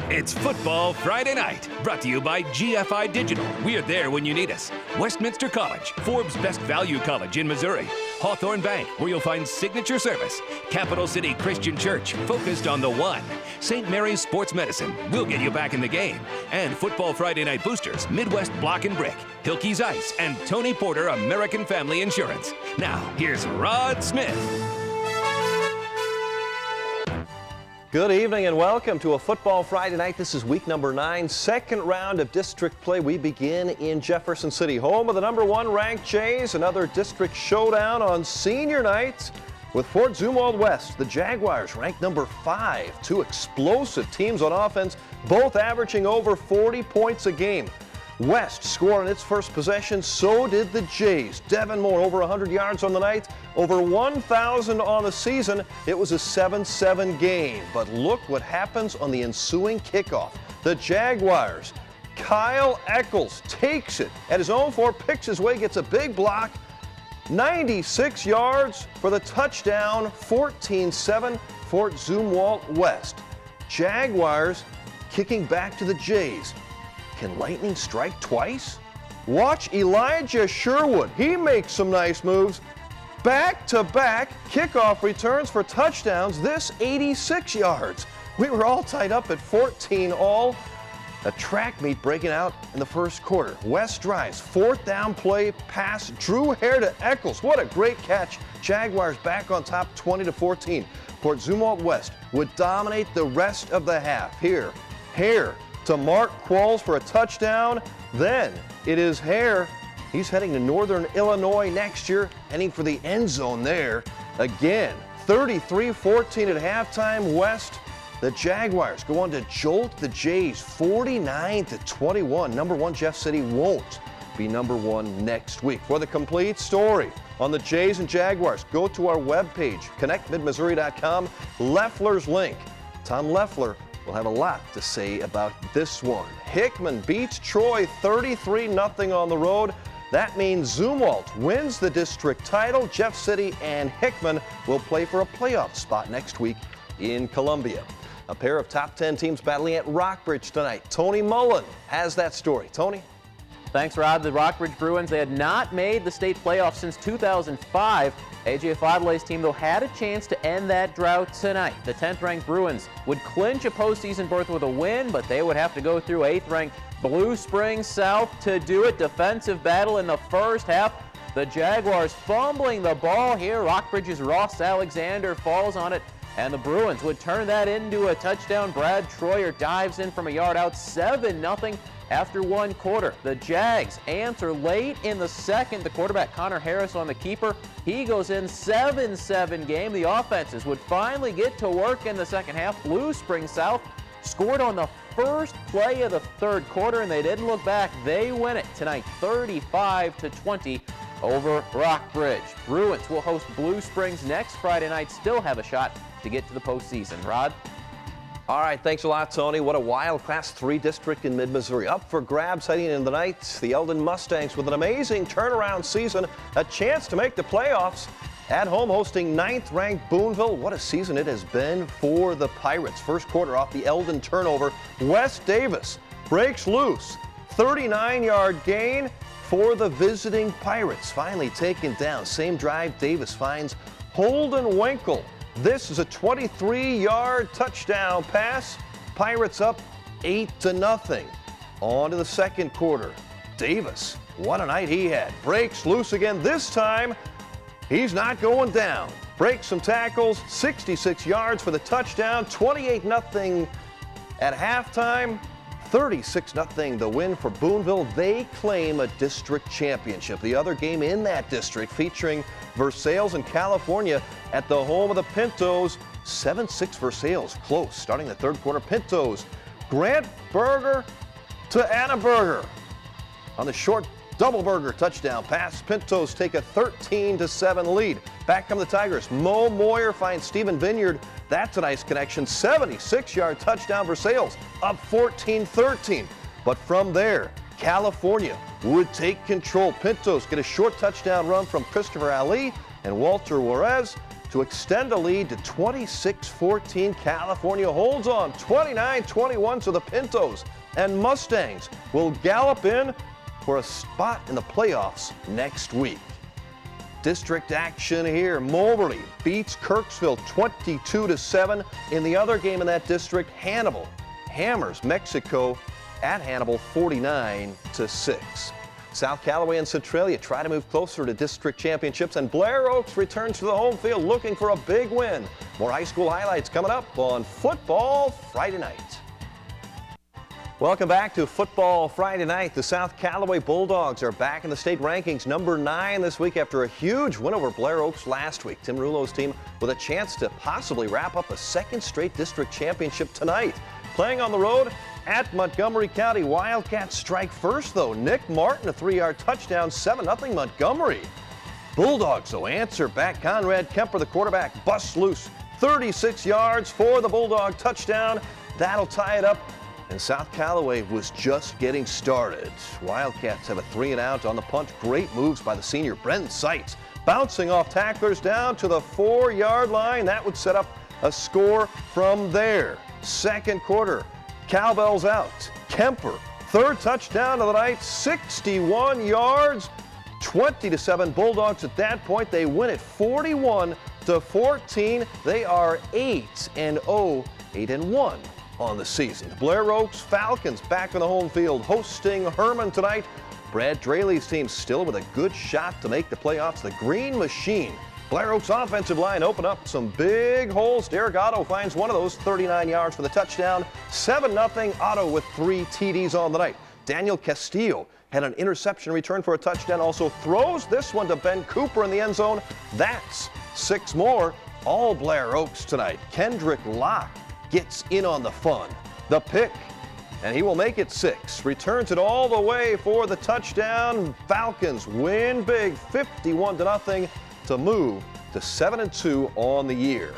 It's Football Friday Night, brought to you by GFI Digital. We're there when you need us. Westminster College, Forbes' best value college in Missouri. Hawthorne Bank, where you'll find signature service. Capital City Christian Church, focused on the one. St. Mary's Sports Medicine, we'll get you back in the game. And Football Friday Night boosters, Midwest Block and Brick, Hilke's Ice, and Tony Porter American Family Insurance. Now, here's Rod Smith. Good evening and welcome to a Football Friday Night. This is week number 9, second round of district play. We begin in Jefferson City, home of the number 1 ranked Jays. Another district showdown on senior night with Fort Zumwalt West. The Jaguars ranked number 5. Two explosive teams on offense, both averaging over 40 points a game. West scored on its first possession, so did the Jays. Devin Moore over 100 yards on the night, over 1,000 on the season. It was a 7-7 game, but look what happens on the ensuing kickoff. The Jaguars, Kyle Eccles takes it at his own 4, picks his way, gets a big block, 96 yards for the touchdown, 14-7, Fort Zumwalt West. Jaguars kicking back to the Jays. Can lightning strike twice? Watch Elijah Sherwood. He makes some nice moves. Back-to-back kickoff returns for touchdowns. This 86 yards. We were all tied up at 14 all. A track meet breaking out in the first quarter. West drives, 4th down play, pass, Drew Hare to Eccles. What a great catch. Jaguars back on top 20-14. Fort Zumwalt West would dominate the rest of the half. Here, Hare to Mark Qualls for a touchdown. Then it is Hare. He's heading to Northern Illinois next year, heading for the end zone there. Again, 33-14 at halftime. West, the Jaguars go on to jolt the Jays 49-21. Number 1 Jeff City won't be number 1 next week. For the complete story on the Jays and Jaguars, go to our webpage, connectmidmissouri.com, Leffler's link. Tom Leffler will have a lot to say about this one. Hickman beats Troy 33-0 on the road. That means Zumwalt wins the district title. Jeff City and Hickman will play for a playoff spot next week in Columbia. A pair of top 10 teams battling at Rockbridge tonight. Tony Mullen has that story. Tony? Thanks, Rod. The Rockbridge Bruins, they had not made the state playoffs since 2005. AJ Faudelay's team, though, had a chance to end that drought tonight. The 10th-ranked Bruins would clinch a postseason berth with a win, but they would have to go through 8th-ranked Blue Springs South to do it. Defensive battle in the first half. The Jaguars fumbling the ball here. Rockbridge's Ross Alexander falls on it, and the Bruins would turn that into a touchdown. Brad Troyer dives in from a yard out, 7-0. After one quarter, the Jags answer late in the second. The quarterback, Connor Harris, on the keeper. He goes in, 7-7 game. The offenses would finally get to work in the second half. Blue Springs South scored on the first play of the third quarter, and they didn't look back. They win it tonight, 35-20 over Rockbridge. Bruins will host Blue Springs next Friday night. Still have a shot to get to the postseason. Rod? All right, thanks a lot, Tony. What a wild Class 3 district in mid-Missouri. Up for grabs heading into the night. The Elden Mustangs with an amazing turnaround season. A chance to make the playoffs. At home hosting 9th-ranked Boonville. What a season it has been for the Pirates. First quarter off the Elden turnover. Wes Davis breaks loose. 39-yard gain for the visiting Pirates. Finally taken down. Same drive, Davis finds Holden Winkle. This is a 23-yard touchdown pass. Pirates up 8-0. On to the second quarter. Davis, what a night he had. Breaks loose again. This time, he's not going down. Breaks some tackles, 66 yards for the touchdown. 28-0 at halftime. 36-0 the win for Boonville. They claim a district championship. The other game in that district featuring Versailles in California at the home of the Pintos. 7-6 Versailles, close. Starting the third quarter, Pintos. Grant Berger to Anna Berger. On the short double Berger touchdown pass, Pintos take a 13-7 lead. Back come the Tigers. Mo Moyer finds Stephen Vineyard. That's a nice connection. 76-yard touchdown Versailles, up 14-13. But from there, California would take control. Pintos get a short touchdown run from Christopher Ali and Walter Juarez to to extend the lead to 26-14. California holds on 29-21, so the Pintos and Mustangs will gallop in for a spot in the playoffs next week. District action here. Moberly beats Kirksville 22-7. In the other game in that district, Hannibal hammers Mexico at Hannibal 49-6. South Callaway and Centralia try to move closer to district championships, and Blair Oaks returns to the home field looking for a big win. More high school highlights coming up on Football Friday Night. Welcome back to Football Friday Night. The South Callaway Bulldogs are back in the state rankings, number 9 this week after a huge win over Blair Oaks last week. Tim Rulo's team with a chance to possibly wrap up a second straight district championship tonight. Playing on the road at Montgomery County. Wildcats strike first, though. Nick Martin, a 3-yard touchdown, 7-0 Montgomery. Bulldogs, though, answer back. Conrad Kemper, the quarterback, busts loose. 36 yards for the Bulldog touchdown. That'll tie it up. And South Callaway was just getting started. Wildcats have a 3-and-out on the punt. Great moves by the senior, Brenton Seitz, bouncing off tacklers down to the 4-yard line. That would set up a score from there. Second quarter, cowbells out. Kemper, third touchdown of the night, 61 yards, 20-7 Bulldogs. At that point, they win it 41-14. They are 8-0, 8-1 on the season. The Blair Oaks Falcons back on the home field, hosting Herman tonight. Brad Draley's team still with a good shot to make the playoffs. The Green Machine. Blair Oaks offensive line open up some big holes. Derek Otto finds one of those, 39 yards for the touchdown. 7-0 Otto with 3 TDs on the night. Daniel Castillo had an interception return for a touchdown. Also throws this one to Ben Cooper in the end zone. That's 6 more. All Blair Oaks tonight. Kendrick Locke gets in on the fun. The pick, and he will make it 6. Returns it all the way for the touchdown. Falcons win big, 51-0. to move to 7-2 on the year.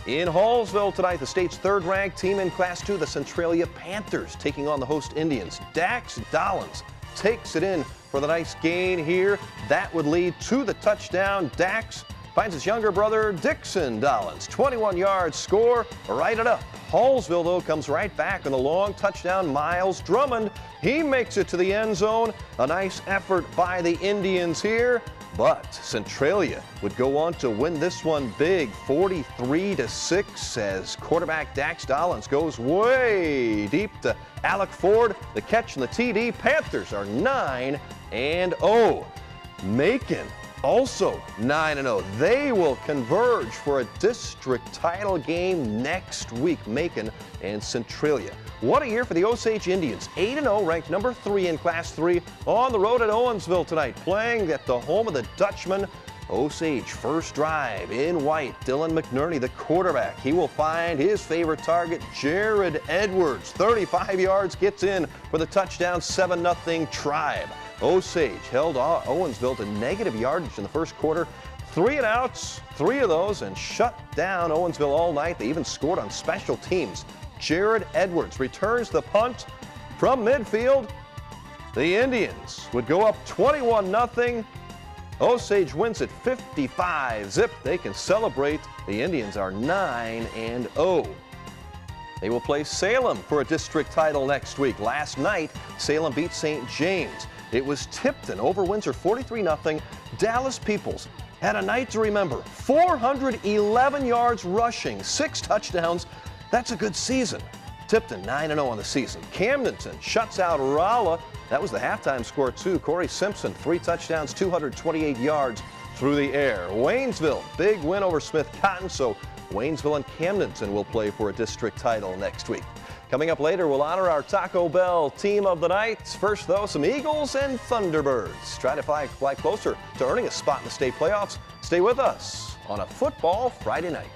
In Hallsville tonight, the state's 3rd-ranked team in Class 2, the Centralia Panthers, taking on the host Indians. Dax Dollins takes it in for the nice gain here. That would lead to the touchdown. Dax finds his younger brother, Dixon Dollins. 21-yard score, right it up. Hallsville, though, comes right back on the long touchdown. Miles Drummond, he makes it to the end zone. A nice effort by the Indians here. But Centralia would go on to win this one big, 43-6, as quarterback Dax Dollins goes way deep to Alec Ford. The catch and the TD. Panthers are 9-0. Macon also 9-0. They will converge for a district title game next week, Macon and Centralia. What a year for the Osage Indians. 8-0, ranked number 3 in Class 3, on the road at Owensville tonight, playing at the home of the Dutchman. Osage first drive in white. Dylan McNerney, the quarterback. He will find his favorite target, Jared Edwards. 35 yards, gets in for the touchdown, 7-0 Tribe. Osage held Owensville to negative yardage in the first quarter. 3-and-outs, 3 of those, and shut down Owensville all night. They even scored on special teams. Jared Edwards returns the punt from midfield. The Indians would go up 21-0. Osage wins at 55-zip. They can celebrate. The Indians are 9-0. They will play Salem for a district title next week. Last night, Salem beat St. James. It was Tipton over Windsor 43-0. Dallas Peoples had a night to remember. 411 yards rushing, 6 touchdowns. That's a good season. Tipton 9-0 on the season. Camdenton shuts out Rolla. That was the halftime score too. Corey Simpson, 3 touchdowns, 228 yards through the air. Waynesville, big win over Smith Cotton. So Waynesville and Camdenton will play for a district title next week. Coming up later, we'll honor our Taco Bell team of the night. First, though, some Eagles and Thunderbirds. Try to fly closer to earning a spot in the state playoffs. Stay with us on a Football Friday Night.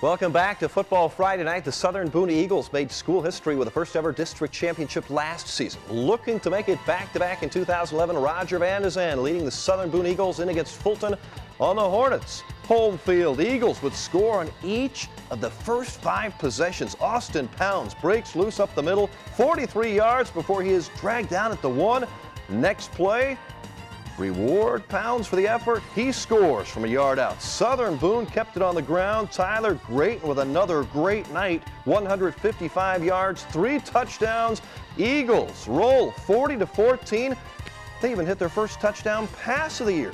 Welcome back to Football Friday Night. The Southern Boone Eagles made school history with the first ever district championship last season. Looking to make it back-to-back in 2011, Roger Van de Zan leading the Southern Boone Eagles in against Fulton on the Hornets. Home field, Eagles would score on each of the first 5 possessions. Austin Pounds breaks loose up the middle, 43 yards before he is dragged down at the 1. Next play, Reward pounds for the effort. He scores from a yard out. Southern Boone kept it on the ground. Tyler Grayton with another great night. 155 yards, 3 touchdowns. Eagles roll 40-14. They even hit their first touchdown pass of the year.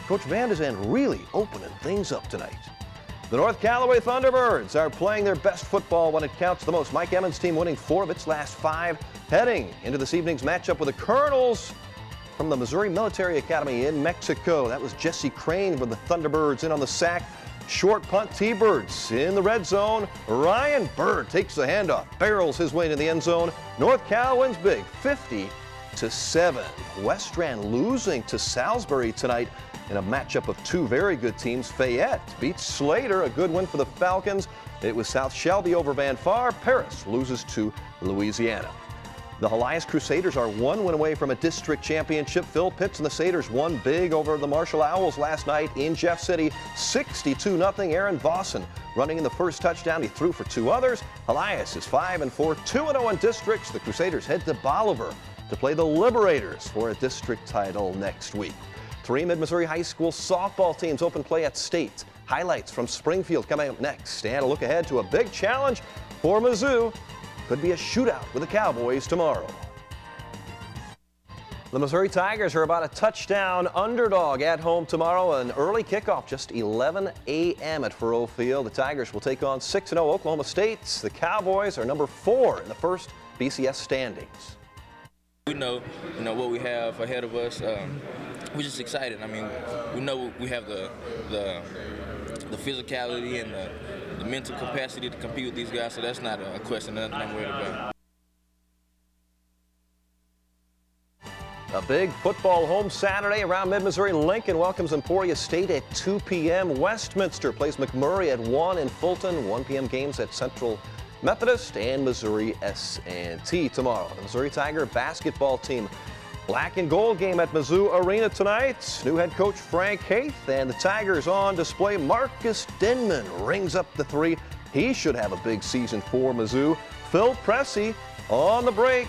Coach Van de Ven really opening things up tonight. The North Callaway Thunderbirds are playing their best football when it counts the most. Mike Emmons' team winning 4 of its last 5, heading into this evening's matchup with the Colonels from the Missouri Military Academy in Mexico. That was Jesse Crane with the Thunderbirds in on the sack. Short punt, T-Birds in the red zone. Ryan Bird takes the handoff, barrels his way into the end zone. North Cal wins big, 50-7. Westran losing to Salisbury tonight in a matchup of 2 very good teams. Fayette beats Slater, a good win for the Falcons. It was South Shelby over Van Far. Paris loses to Louisiana. The Elias Crusaders are 1 win away from a district championship. Phil Pitts and the Satyrs won big over the Marshall Owls last night in Jeff City, 62-0. Aaron Vossen running in the first touchdown. He threw for 2 others. Elias is 5-4, 2-0 in districts. The Crusaders head to Bolivar to play the Liberators for a district title next week. 3 Mid-Missouri high school softball teams open play at state. Highlights from Springfield coming up next, and a look ahead to a big challenge for Mizzou. Could be a shootout with the Cowboys tomorrow. The Missouri Tigers are about a touchdown underdog at home tomorrow. An early kickoff, just 11 a.m. at Faurot Field. The Tigers will take on 6-0 Oklahoma State. The Cowboys are number 4 in the first BCS standings. We know what we have ahead of us. We're just excited. I mean, we know we have the physicality and the mental capacity to compete with these guys, so that's not a question, nothing I'm worried about. A big football home Saturday around Mid-Missouri. Lincoln welcomes Emporia State at 2 p.m. Westminster plays McMurray at 1 in Fulton. 1 p.m. games at Central Methodist and Missouri S&T tomorrow. The Missouri Tiger basketball team. Black and gold game at Mizzou Arena tonight. New head coach Frank Haith and the Tigers on display. Marcus Denman rings up the 3. He should have a big season for Mizzou. Phil Pressey on the break.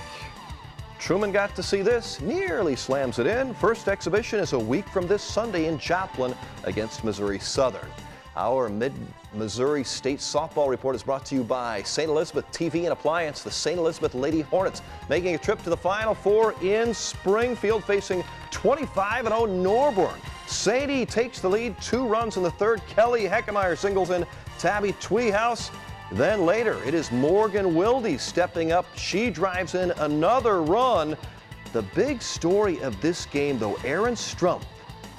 Truman got to see this, nearly slams it in. First exhibition is a week from this Sunday in Joplin against Missouri Southern. Our Mid-Missouri State softball report is brought to you by St. Elizabeth TV and Appliance. The St. Elizabeth Lady Hornets making a trip to the Final Four in Springfield, facing 25-0 Norborn. Sadie takes the lead, 2 runs in the 3rd. Kelly Heckemeyer singles in Tabby Tweehouse. Then later, it is Morgan Wilde stepping up. She drives in another run. The big story of this game, though, Aaron Strump.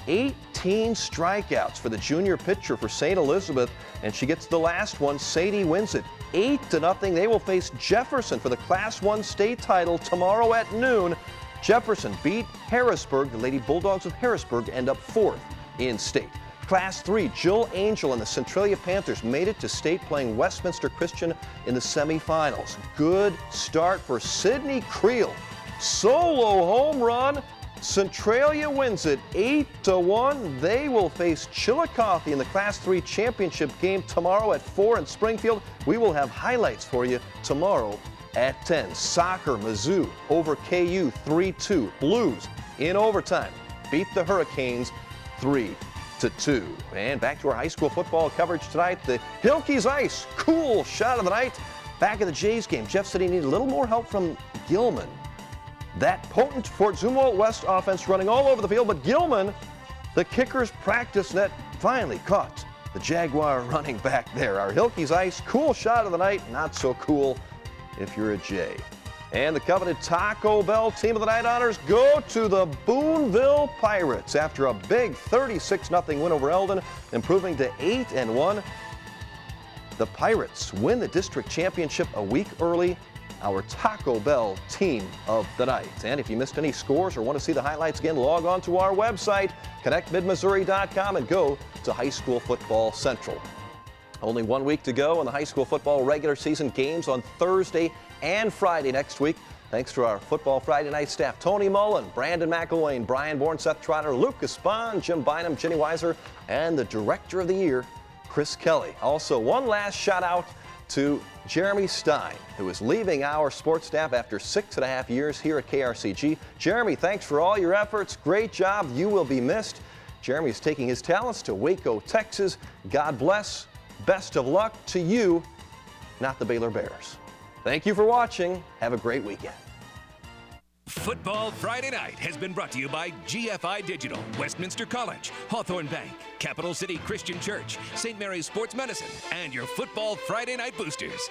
18 strikeouts for the junior pitcher for St. Elizabeth, and she gets the last one. Sadie wins it 8-0. They will face Jefferson for the Class 1 state title tomorrow at noon. Jefferson beat Harrisburg. The Lady Bulldogs of Harrisburg end up 4th in state. Class 3, Jill Angel and the Centralia Panthers made it to state, playing Westminster Christian in the semifinals. Good start for Sydney Creel. Solo home run. Centralia wins it 8-1. They will face Chillicothe in the Class 3 championship game tomorrow at 4 in Springfield. We will have highlights for you tomorrow at 10. Soccer, Mizzou over KU 3-2. Blues in overtime beat the Hurricanes 3-2. And back to our high school football coverage tonight. The Hilke's Ice, cool shot of the night. Back at the Jays game, Jeff City needed a little more help from Gilman. That potent Fort Zumwalt West offense running all over the field, but Gilman, the kicker's practice net, finally caught the Jaguar running back there. Our Hilke's Ice, cool shot of the night, not so cool if you're a Jay. And the coveted Taco Bell Team of the Night honors go to the Boonville Pirates after a big 36-0 win over Elden, improving to 8-1. The Pirates win the district championship a week early. Our Taco Bell Team of the Night. And if you missed any scores or want to see the highlights again, log on to our website, connectmidmissouri.com, and go to High School Football Central. Only 1 week to go on the high school football regular season. Games on Thursday and Friday next week. Thanks to our Football Friday Night staff, Tony Mullen, Brandon McElwain, Brian Bourne, Seth Trotter, Lucas Bond, Jim Bynum, Jenny Weiser, and the Director of the Year, Chris Kelly. Also, one last shout out to Jeremy Stein, who is leaving our sports staff after 6.5 years here at KRCG. Jeremy, thanks for all your efforts. Great job. You will be missed. Jeremy is taking his talents to Waco, Texas. God bless. Best of luck to you, not the Baylor Bears. Thank you for watching. Have a great weekend. Football Friday Night has been brought to you by GFI Digital, Westminster College, Hawthorne Bank, Capital City Christian Church, St. Mary's Sports Medicine, and your Football Friday Night Boosters.